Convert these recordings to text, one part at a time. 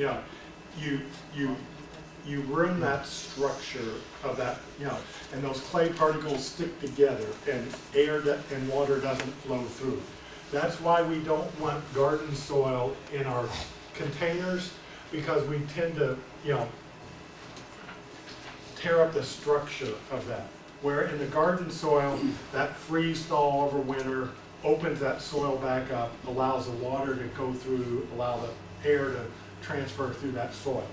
You know, you you ruin that structure of that, you know, and those clay particles stick together and and water doesn't flow through. That's why we don't want garden soil in our containers, because we tend to, you know, tear up the structure of that. Where in the garden soil, that freeze thaw over winter opens that soil back up, allows the water to go through, allow the air to transfer through that soil.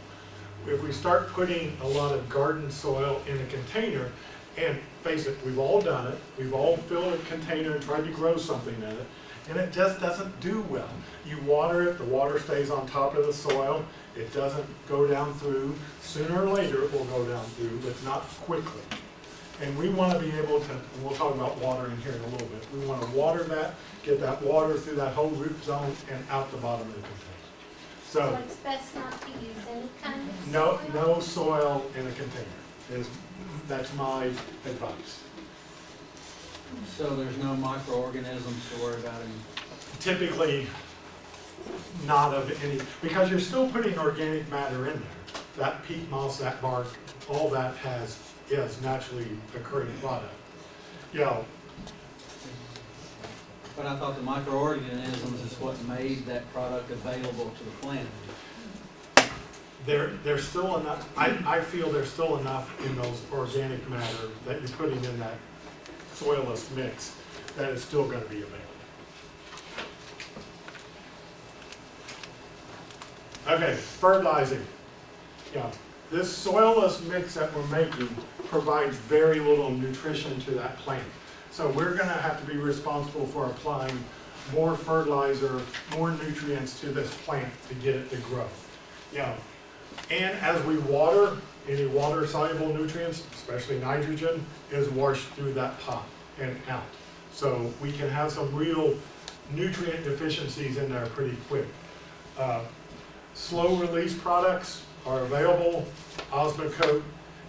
If we start putting a lot of garden soil in a container, and face it, we've all done it, we've all filled a container and tried to grow something in it, and it just doesn't do well. You water it, the water stays on top of the soil, it doesn't go down through. Sooner or later it will go down through, but not quickly. And we want to be able to, and we'll talk about watering here in a little bit, we want to water that, get that water through that whole root zone and out the bottom of the container. So it's best not to use any kind of soil? No soil in a container. That's my advice. So there's no microorganisms to worry about in. Typically, not of any, because you're still putting organic matter in there. That peat moss, that bark, all that is naturally occurring product. You know, But I thought the microorganisms is what made that product available to the plant. there's still enough, I feel there's still enough in those organic matter that you're putting in that soilless mix that is still going to be available. Okay, fertilizing. Yeah, this soilless mix that we're making provides very little nutrition to that plant. So we're going to have to be responsible for applying more fertilizer, more nutrients to this plant to get it to grow. Yeah, and as we water, any water-soluble nutrients, especially nitrogen, is washed through that pot and out. So we can have some real nutrient deficiencies in there pretty quick. Slow release products are available. Osmocote,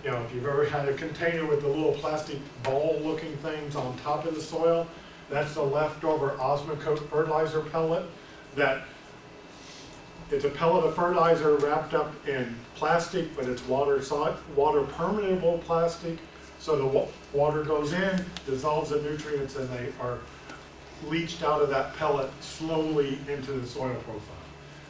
you know, if you've ever had a container with the little plastic ball looking things on top of the soil, that's the leftover Osmocote fertilizer pellet. That it's a pellet of fertilizer wrapped up in plastic, but it's water permeable plastic. So the water goes in, dissolves the nutrients, and they are leached out of that pellet slowly into the soil profile.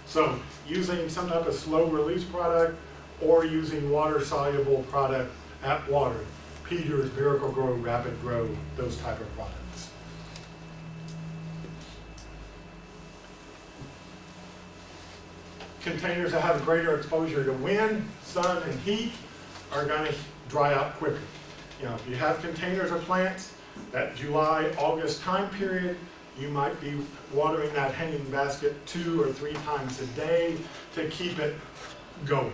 So using some type of slow release product or using water soluble product at watering. Peters, Miracle Grow, Rapid Grow, those type of products. Containers that have greater exposure to wind, sun, and heat are going to dry out quicker. You know, if you have containers of plants, that July, August time period, you might be watering that hanging basket 2 or 3 times a day to keep it going.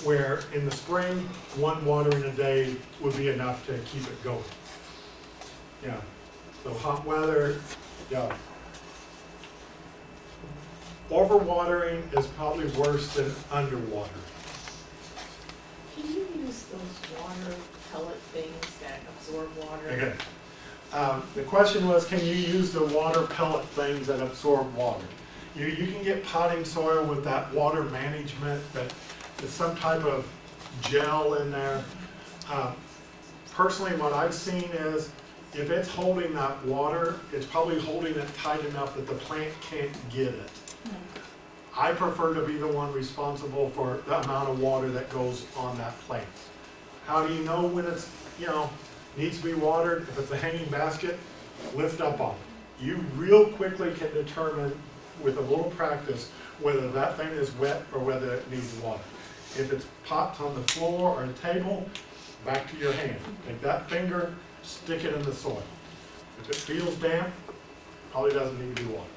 Where in the spring, 1 watering a day would be enough to keep it going. Yeah. So hot weather, yeah. Overwatering is probably worse than underwatering. Can you use those water pellet things that absorb water? Again, the question was, can you use the water pellet things that absorb water? You can get potting soil with that water management, that is some type of gel in there. Personally, what I've seen is, if it's holding that water, it's probably holding it tight enough that the plant can't get it. I prefer to be the one responsible for the amount of water that goes on that plant. How do you know when it's, you know, needs to be watered? If it's a hanging basket, lift up on it. You real quickly can determine with a little practice whether that thing is wet or whether it needs water. If it's pots on the floor or a table, back to your hand. Take that finger, stick it in the soil. If it feels damp, probably doesn't need to be watered.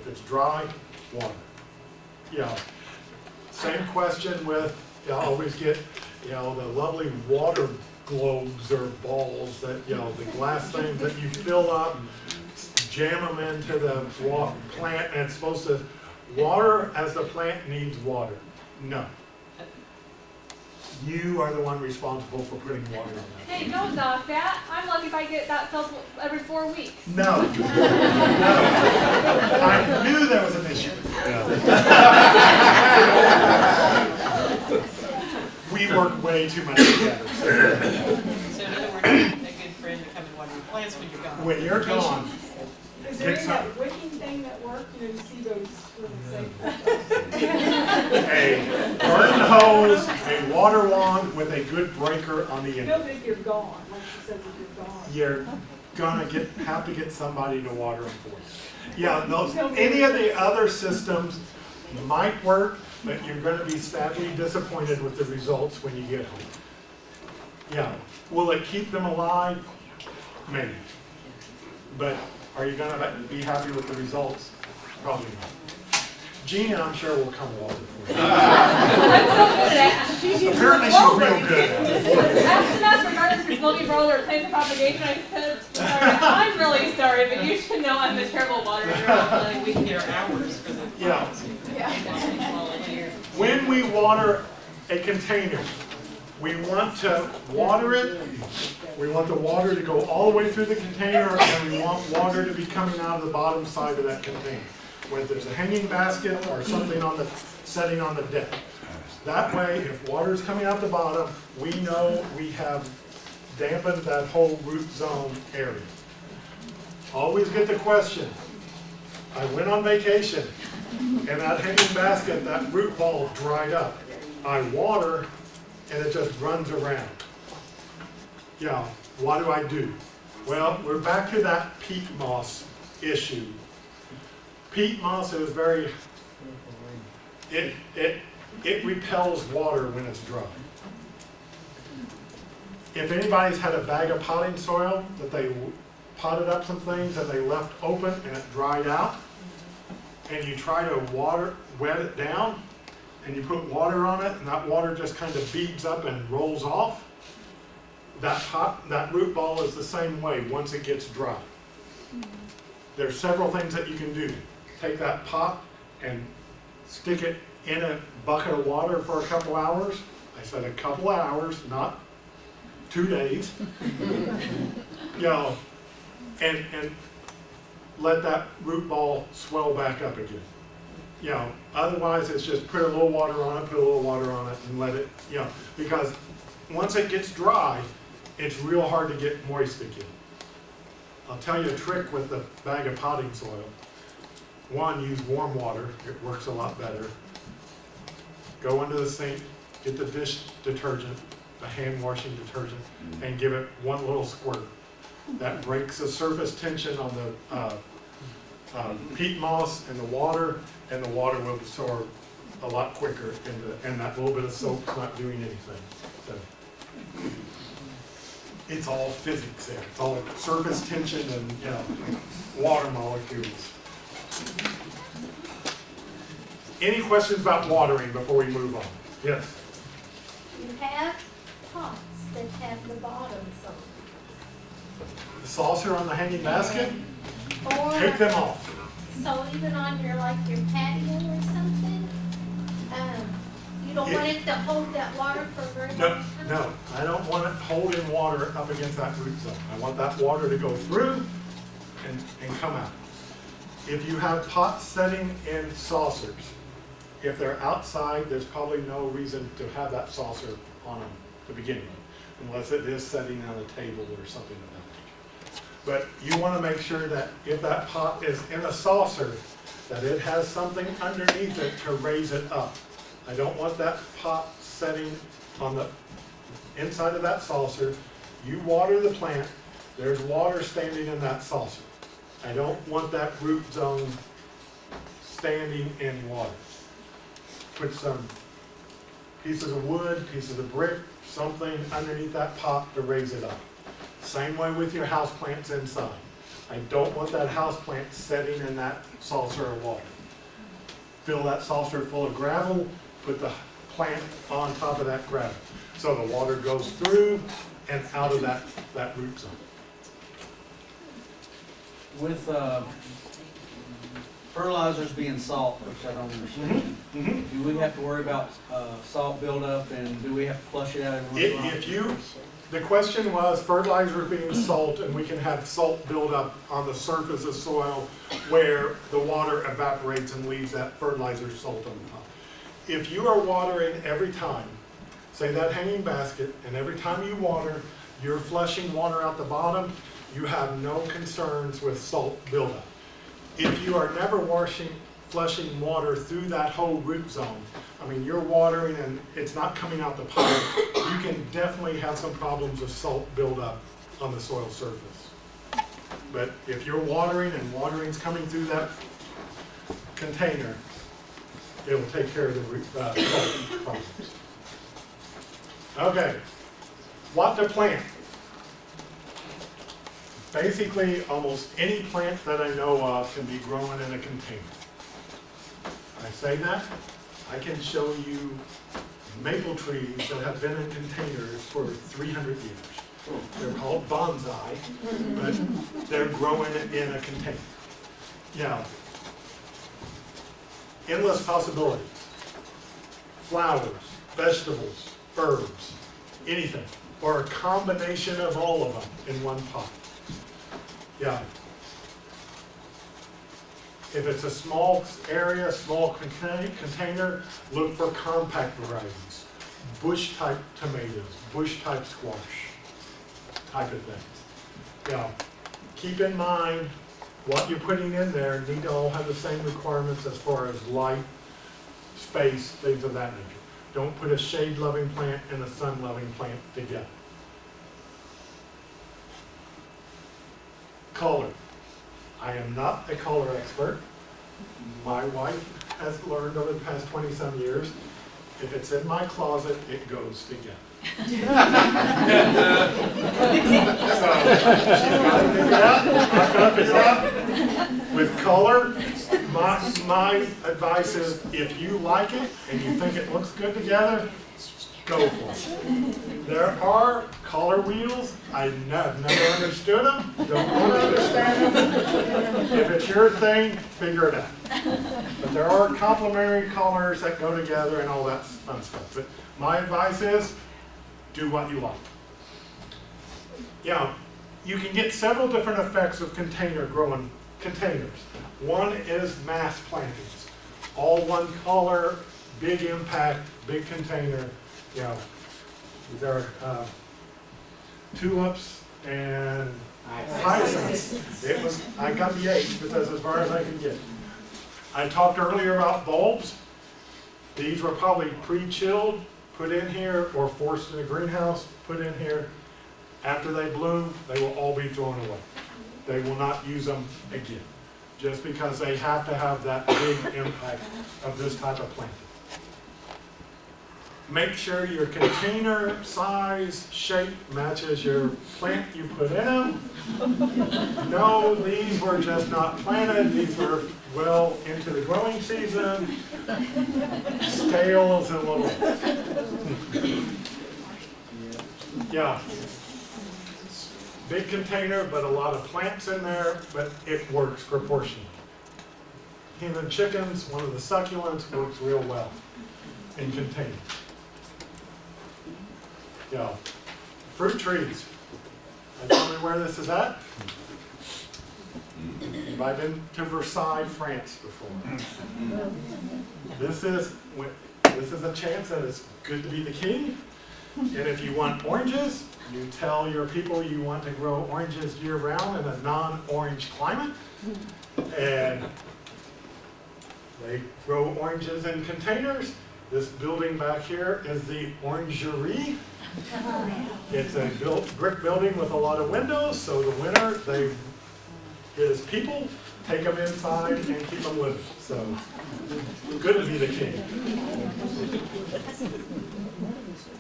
If it's dry, water. Yeah. Same question with, you always get, you know, the lovely water globes or balls that, you know, the glass things that you fill up, jam them into the plant, and it's supposed to water as the plant needs water. No. You are the one responsible for putting water on that. Hey, don't knock that. I'm lucky if I get that filled every 4 weeks. No. No. I knew there was an issue. work way too much together. So in other words, a good friend to come and water your plants when you're gone. When you're gone, Is there Get any some- that wicking thing that works, you know, you see those little things? a garden hose, a water wand with a good breaker on the You end. know that if you're gone, like you said, if you're gone. You're gonna have to get somebody to water them for you. Yeah, those, any of the other systems might work, but you're gonna be sadly disappointed with the results when you get home. Yeah, will it keep them alive? Maybe. But are you gonna be happy with the results? Probably not. Gina, I'm sure, will come water for you. I'm so good at it. Apparently she's real good at it. After that, regardless if looking for other plants of propagation, I said, sorry, I'm really sorry, but you should know I'm a terrible water Like we can get our hours for the. Yeah. Volunteer. When we water a container, we want to water it, we want the water to go all the way through the container, and we want water to be coming out of the bottom side of that container. Whether there's a hanging basket or something on the, setting on the deck. That way, if water's coming out the bottom, we know we have dampened that whole root zone area. Always get the question, I went on vacation, and that hanging basket, that root ball dried up. I water, and it just runs around. Yeah, what do? Well, we're back to that peat moss issue. Peat moss is very, it repels water when it's dry. If anybody's had a bag of potting soil that they potted up some things and they left open and it dried out, and you try to wet it down, and you put water on it, and that water just kind of beads up and rolls off, that root ball is the same way once it gets dry. There's several things that you can do. Take that pot and stick it in a bucket of water for a couple hours. I said a couple hours, not 2 days. You know, and let that root ball swell back up again. You know, otherwise it's just put a little water on it, put a little water on it, and let it, you know, because once it gets dry, it's real hard to get moist again. I'll tell you a trick with the bag of potting soil. One, use warm water, it works a lot better. Go into the sink, get the dish detergent, the hand washing detergent, and give it one little squirt. That breaks the surface tension on the peat moss and the water will absorb a lot quicker, and that little bit of soap's not doing anything. So, it's all physics there. It's all surface tension and, you know, water molecules. Any questions about watering before we move on? Yes. You have pots that have the bottoms on The saucer on the hanging basket, them. take Or, them off. so even on your, like your patio or something, you don't want it to hold that water for very long No, time? no, I don't want it holding water up against that root zone. I want that water to go through and come out. If you have pots setting in saucers, if they're outside, there's probably no reason to have that saucer on them to begin with, unless it is setting on a table or something of that nature. But you want to make sure that if that pot is in a saucer, that it has something underneath it to raise it up. I don't want that pot setting on the inside of that saucer. You water the plant, there's water standing in that saucer. I don't want that root zone standing in water. Put some pieces of wood, pieces of brick, something underneath that pot to raise it up. Same way with your house plants inside. I don't want that house plant setting in that saucer of water. Fill that saucer full of gravel, put the plant on top of that gravel. So the water goes through and out of that root zone. With fertilizers being salt, which I don't understand, do we have to worry about salt buildup, and do we have to flush it out every once in a while? The question was fertilizer being salt, and we can have salt buildup on the surface of soil where the water evaporates and leaves that fertilizer salt on the top. If you are watering every time, say that hanging basket, and every time you water, you're flushing water out the bottom, you have no concerns with salt buildup. If you are never flushing water through that whole root zone, I mean, you're watering and it's not coming out the pipe, you can definitely have some problems with salt buildup on the soil surface. But if you're watering and watering's coming through that container, it will take care of the salt problems. Okay, what to plant? Basically, almost any plant that I know of can be grown in a container. I say that, I can show you maple trees that have been in containers for 300 years. They're called bonsai, but they're growing in a container. Yeah. Endless possibilities. Flowers, vegetables, herbs, anything, or a combination of all of them in one pot. Yeah. If it's a small area, small container, look for compact varieties, bush type tomatoes, bush type squash, type of things. Yeah. Keep in mind what you're putting in there need to all have the same requirements as far as light, space, things of that nature. Don't put a shade-loving plant and a sun-loving plant together. Color. I am not a color expert. My wife has learned over the past 20-some years, if it's in my closet, it goes together. So, she's got to figure it out. I've got to figure it out. With color, my advice is, if you like it and you think it looks good together, go for it. There are color wheels. I've never understood them. Don't want to understand them. If it's your thing, figure it out. But there are complementary colors that go together and all that fun stuff. But my advice is, do what you like. Yeah, you can get several different effects of growing containers. One is mass plantings. All one color, big impact, big container. You know, there are tulips and hyacinths. I got the H, but that's as far as I can get. I talked earlier about bulbs. These were probably pre-chilled, put in here, or forced in a greenhouse, put in here. After they bloom, they will all be thrown away. They will not use them again, just because they have to have that big impact of this type of planting. Make sure your container size, shape matches your plant you put in them. No, these were just not planted. These were well into the growing season. Scales and little. Yeah. Big container, but a lot of plants in there, but it works proportionally. Human chickens, one of the succulents, works real well in containers. Yeah. Fruit trees. Tell me where this is at. Have I been to Versailles, France before? This is a chance that it's good to be the king. And if you want oranges, you tell your people you want to grow oranges year-round in a non-orange climate. And they grow oranges in containers. This building back here is the orangerie. It's a brick building with a lot of windows, so the winter, his people take them inside and keep them living. So, good to be the king.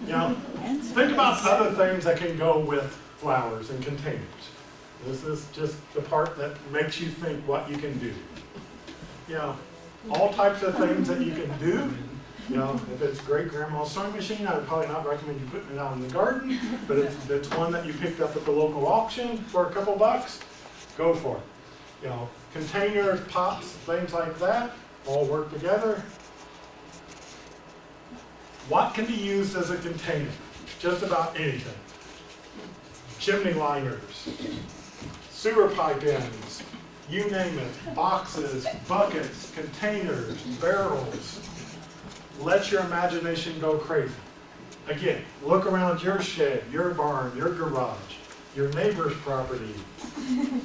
Now, think about other things that can go with flowers and containers. This is just the part that makes you think what you can do. You know, all types of things that you can do. You know, if it's great-grandma's sewing machine, I would probably not recommend you putting it out in the garden, but if it's one that you picked up at the local auction for a couple bucks, go for it. You know, containers, pots, things like that, all work together. What can be used as a container? Just about anything. Chimney liners, sewer pipe ends, you name it, boxes, buckets, containers, barrels. Let your imagination go crazy. Again, look around your shed, your barn, your garage, your neighbor's property.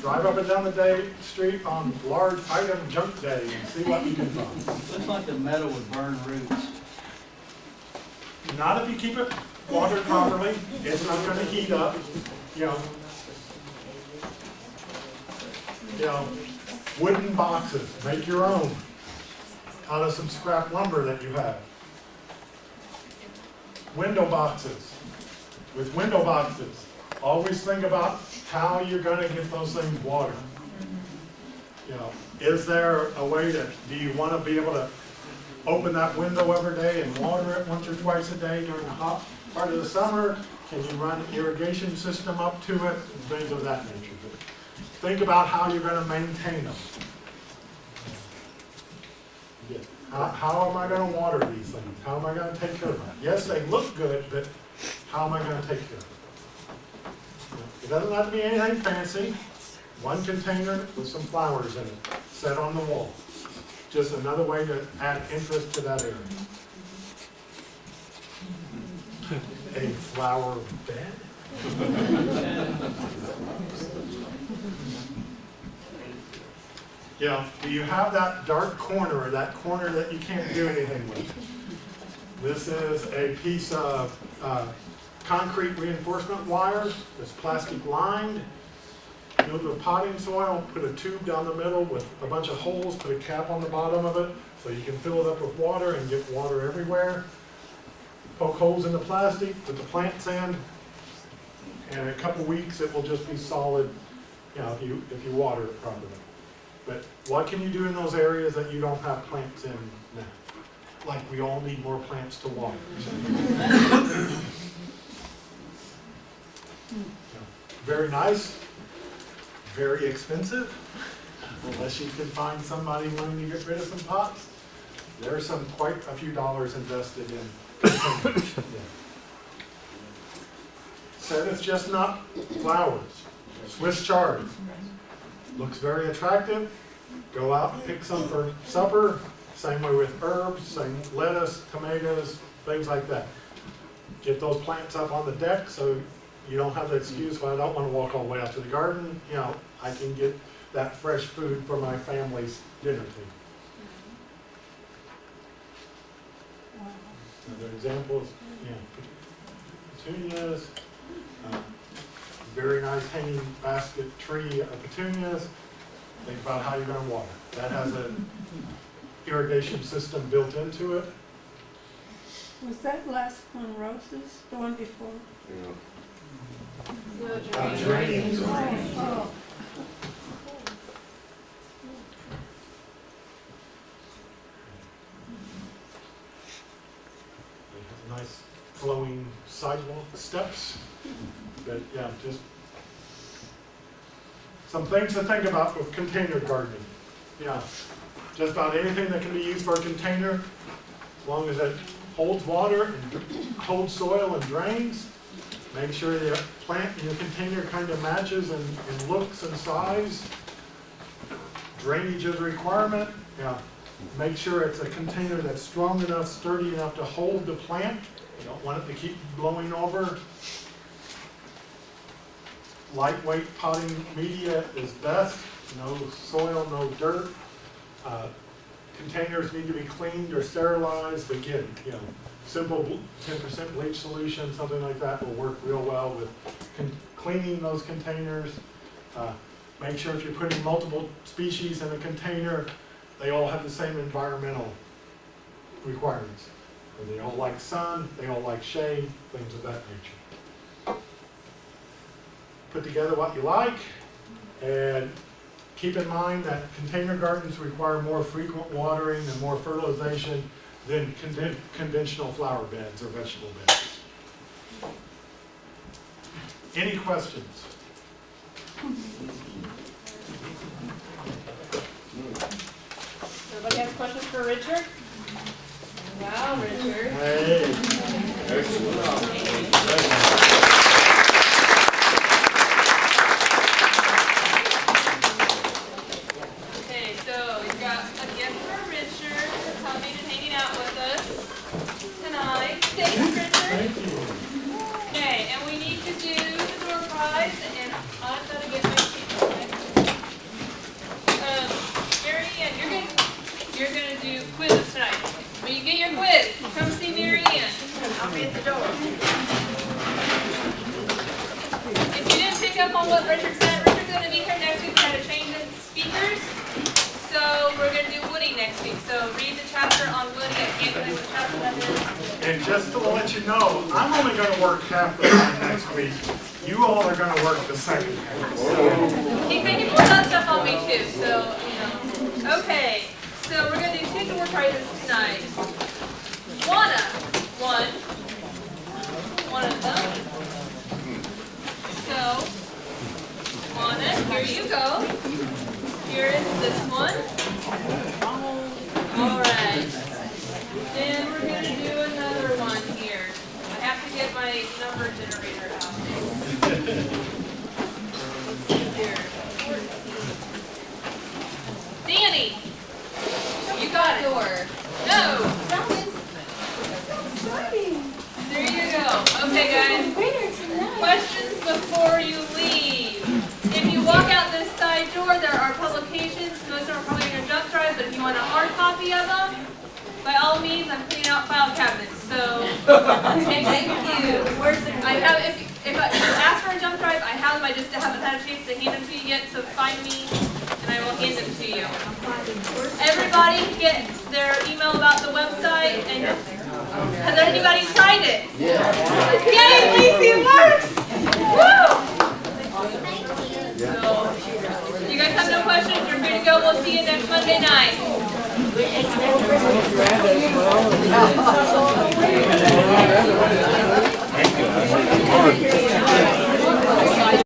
Drive up and down the street on large item junk day and see what you can find. Looks like the meadow would burn roots. Not if you keep it watered properly, it's not gonna heat up, you know. Wooden boxes, make your own out of some scrap lumber that you have. Window boxes, with window boxes, always think about how you're gonna get those things watered. Is there a way do you wanna be able to open that window every day and water it once or twice a day during the hot part of the summer? Can you run an irrigation system up to it, and things of that nature? But think about how you're gonna maintain them. How am I gonna water these things? How am I gonna take care of them? Yes, they look good, but how am I gonna take care of them? It doesn't have to be anything fancy. One container with some flowers in it, set on the wall. Just another way to add interest to that area. A flower bed? Do you have that dark corner, or that corner that you can't do anything with? This is a piece of concrete reinforcement wire that's plastic lined, filled with potting soil. Put a tube down the middle with a bunch of holes, put a cap on the bottom of it so you can fill it up with water and get water everywhere. Poke holes in the plastic, put the plants in, and in a couple weeks it will just be solid, if you water it properly. But what can you do in those areas that you don't have plants in now? Like we all need more plants to water. Very nice, very expensive, unless you can find somebody willing to get rid of some pots. There's quite a few dollars invested in. So it's just not flowers. Swiss chard. Looks very attractive. Go out and pick some for supper. Same way with herbs, same lettuce, tomatoes, things like that. Get those plants up on the deck so you don't have the excuse, well, I don't want to walk all the way out to the garden. I can get that fresh food for my family's dinner table. Another example is, petunias. Very nice hanging basket tree of petunias. Think about how you're going to water. That has an irrigation system built into it. Was that last one roses, the one before? Geraniums. Oh. It has nice flowing sidewalk steps. But just some things to think about with container gardening. Just about anything that can be used for a container, as long as it holds water and holds soil and drains. Make sure the plant in your container kind of matches in looks and size. Drainage is a requirement. Make sure it's a container that's strong enough, sturdy enough to hold the plant. You don't want it to keep blowing over. Lightweight potting media is best. No soil, no dirt. Containers need to be cleaned or sterilized. Again, simple 10% bleach solution, something like that will work real well with cleaning those containers. Make sure if you're putting multiple species in a container, they all have the same environmental requirements. They all like sun, they all like shade, things of that nature. Put together what you like, and keep in mind that container gardens require more frequent watering and more fertilization than conventional flower beds or vegetable beds. Any questions? Everybody has questions for Richard? Wow, Richard. Hey. Okay, so we've got a gift for Richard for coming and hanging out with us tonight. Thanks, Richard. Thank you. trivia quiz. Come see Mary Ann. I'll be at the door. If you didn't pick up on what Richard said, Richard's gonna be here next week. We had to change the speakers. So we're gonna do Woody next week. So read the chapter on Woody. I can't tell you what chapter that is. And just to let you know, I'm only gonna work half the time next week. You all are gonna work the second half. He pulled that stuff on me too, so, you know. Okay, so we're gonna do two door prizes tonight. One of them. So, Juana, here you go. Here is this one. Alright. Then we're gonna do another one here. I have to get my number generator out. Here. Danny, you got it. No. There you go. Okay, guys. Questions before you leave. If you walk out this side door, there are publications. Most of them are probably in your jump drive, but if you want a hard copy of them, by all means, I'm cleaning out file cabinets. So, thank you. I have, if you ask for a jump drive, I have them. I just haven't had a chance to hand them to you yet. So find me, and I will hand them to you. Everybody get their email about the website, and has anybody tried it? Yeah. Yay, Lacey, it works! Woo! So, you guys have no questions? You're free to go. We'll see you next Monday night.